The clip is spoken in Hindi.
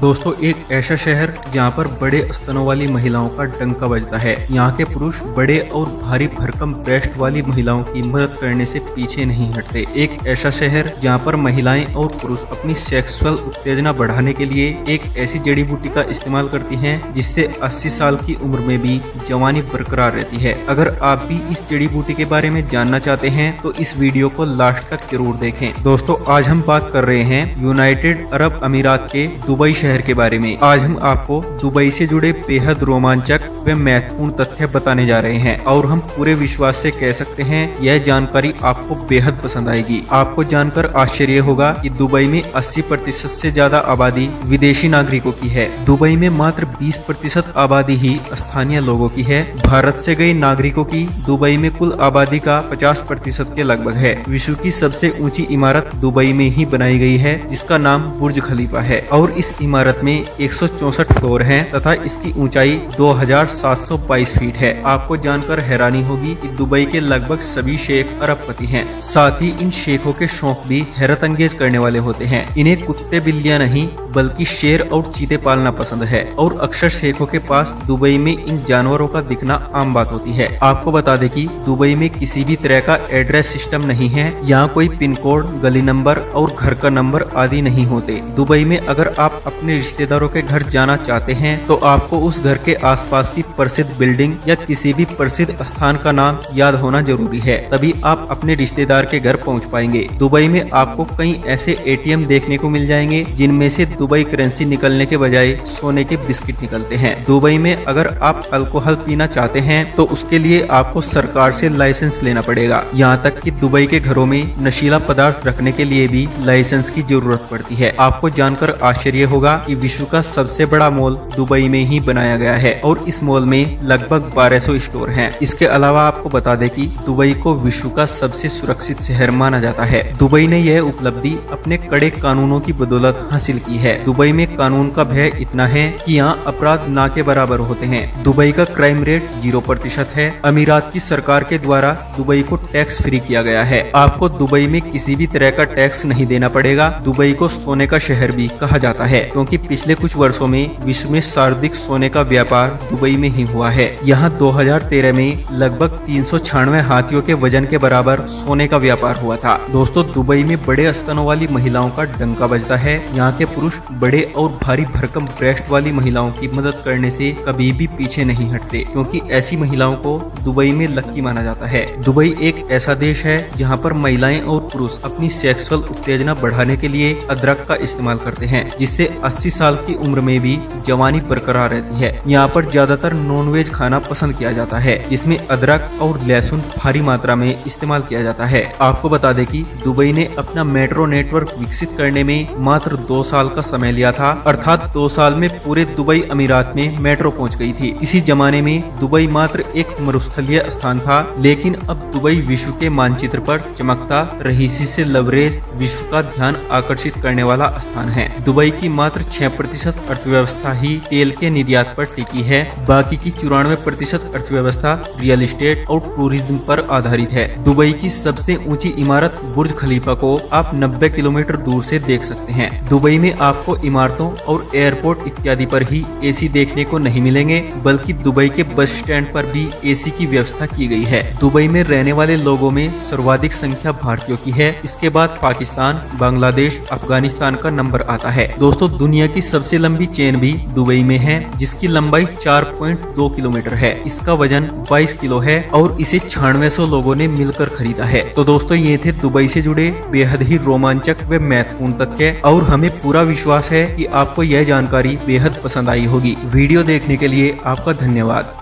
दोस्तों एक ऐसा शहर जहाँ पर बड़े स्तनों वाली महिलाओं का डंका बजता है। यहाँ के पुरुष बड़े और भारी भरकम ब्रेस्ट वाली महिलाओं की मदद करने से पीछे नहीं हटते। एक ऐसा शहर जहाँ पर महिलाएं और पुरुष अपनी सेक्सुअल उत्तेजना बढ़ाने के लिए एक ऐसी जड़ी बूटी का इस्तेमाल करती हैं जिससे 80 साल की उम्र में भी जवानी बरकरार रहती है। अगर आप भी इस जड़ी बूटी के बारे में जानना चाहते हैं तो इस वीडियो को लास्ट तक जरूर देखें। दोस्तों आज हम बात कर रहे हैं यूनाइटेड अरब अमीरात के दुबई शहर के बारे में। आज हम आपको दुबई से जुड़े बेहद रोमांचक व महत्वपूर्ण तथ्य बताने जा रहे हैं और हम पूरे विश्वास से कह सकते हैं यह जानकारी आपको बेहद पसंद आएगी। आपको जानकर आश्चर्य होगा कि दुबई में 80% से ज्यादा आबादी विदेशी नागरिकों की है। दुबई में मात्र 20% आबादी ही स्थानीय लोगों की है। भारत से गए नागरिकों की दुबई में कुल आबादी का 50% के लगभग है। विश्व की सबसे ऊंची इमारत दुबई में ही बनाई गई है जिसका नाम बुर्ज खलीफा है और इस इमारत में 164 फ्लोर हैं तथा इसकी ऊंचाई 2722 फीट है। आपको जानकर हैरानी होगी कि दुबई के लगभग सभी शेख अरबपति हैं। साथ ही इन शेखों के शौक भी हैरत अंगेज करने वाले होते हैं। इन्हें कुत्ते बिल्लियां नहीं बल्कि शेर और चीते पालना पसंद है और अक्सर शेखों के पास दुबई में इन जानवरों का दिखना आम बात होती है। आपको बता दें कि दुबई में किसी भी तरह का एड्रेस सिस्टम नहीं है। यहाँ कोई पिन कोड, गली नंबर और घर का नंबर आदि नहीं होते। दुबई में अगर आप अपने रिश्तेदारों के घर जाना चाहते हैं तो आपको उस घर के आसपास की प्रसिद्ध बिल्डिंग या किसी भी प्रसिद्ध स्थान का नाम याद होना जरूरी है, तभी आप अपने रिश्तेदार के घर पहुंच पाएंगे। दुबई में आपको कई ऐसे एटीएम देखने को मिल जाएंगे जिनमें से दुबई करेंसी निकलने के बजाय सोने के बिस्किट निकलते हैं। दुबई में अगर आप अल्कोहल पीना चाहते हैं तो उसके लिए आपको सरकार से लाइसेंस लेना पड़ेगा। यहाँ तक कि दुबई के घरों में नशीला पदार्थ रखने के लिए भी लाइसेंस की जरूरत पड़ती है। आपको जानकर आश्चर्य होगा कि विश्व का सबसे बड़ा मॉल दुबई में ही बनाया गया है और इस मॉल में लगभग 1200 स्टोर हैं। इसके अलावा आपको बता दें कि दुबई को विश्व का सबसे सुरक्षित शहर माना जाता है। दुबई ने यह उपलब्धि अपने कड़े कानूनों की बदौलत हासिल की है। दुबई में कानून का भय इतना है कि यहाँ अपराध ना के बराबर होते हैं। दुबई का क्राइम रेट 0% है। अमीरात की सरकार के द्वारा दुबई को टैक्स फ्री किया गया है। आपको दुबई में किसी भी तरह का टैक्स नहीं देना पड़ेगा। दुबई को सोने का शहर भी कहा जाता है क्योंकि पिछले कुछ वर्षों में विश्व में सर्वाधिक सोने का व्यापार दुबई में ही हुआ है। यहाँ 2013 में लगभग 396 हाथियों के वजन के बराबर सोने का व्यापार हुआ था। दोस्तों दुबई में बड़े स्तनों वाली महिलाओं का डंका बजता है। यहाँ के पुरुष बड़े और भारी भरकम ब्रेस्ट वाली महिलाओं की मदद करने से कभी भी पीछे नहीं हटते क्योंकि ऐसी महिलाओं को दुबई में लक्की माना जाता है। दुबई एक ऐसा देश है जहाँ पर महिलाएं और पुरुष अपनी सेक्सुअल उत्तेजना बढ़ाने के लिए अदरक का इस्तेमाल करते हैं जिससे 80 साल की उम्र में भी जवानी बरकरार रहती है। यहाँ पर ज्यादातर नॉनवेज खाना पसंद किया जाता है जिसमें अदरक और लहसुन भारी मात्रा में इस्तेमाल किया जाता है। आपको बता दें कि दुबई ने अपना मेट्रो नेटवर्क विकसित करने में मात्र 2 साल का समय लिया था, अर्थात 2 साल में पूरे दुबई अमीरात में मेट्रो पहुंच गई थी। किसी जमाने में दुबई मात्र एक मरुस्थलीय स्थान था, लेकिन अब दुबई विश्व के मानचित्र पर चमकता, रहीसी से लवरेज, विश्व का ध्यान आकर्षित करने वाला स्थान है। दुबई की मात्र 6% अर्थव्यवस्था ही तेल के निर्यात पर टिकी है। बाकी की 94% अर्थव्यवस्था रियल एस्टेट और टूरिज्म पर आधारित है। दुबई की सबसे ऊंची इमारत बुर्ज खलीफा को आप 90 किलोमीटर दूर से देख सकते हैं। दुबई में आपको इमारतों और एयरपोर्ट इत्यादि पर ही एसी देखने को नहीं मिलेंगे, बल्कि दुबई के बस स्टैंड पर भी एसी की व्यवस्था की गई है। दुबई में रहने वाले लोगों में सर्वाधिक संख्या भारतीयों की है। इसके बाद पाकिस्तान, बांग्लादेश, अफगानिस्तान का नंबर आता है। दोस्तों दुनिया की सबसे लंबी चेन भी दुबई में है जिसकी लंबाई 4.2 किलोमीटर है। इसका वजन 22 किलो है और इसे 9600 लोगों ने मिलकर खरीदा है। तो दोस्तों ये थे दुबई से जुड़े बेहद ही रोमांचक व महत्वपूर्ण तथ्य और हमें पूरा विश्वास है कि आपको यह जानकारी बेहद पसंद आई होगी। वीडियो देखने के लिए आपका धन्यवाद।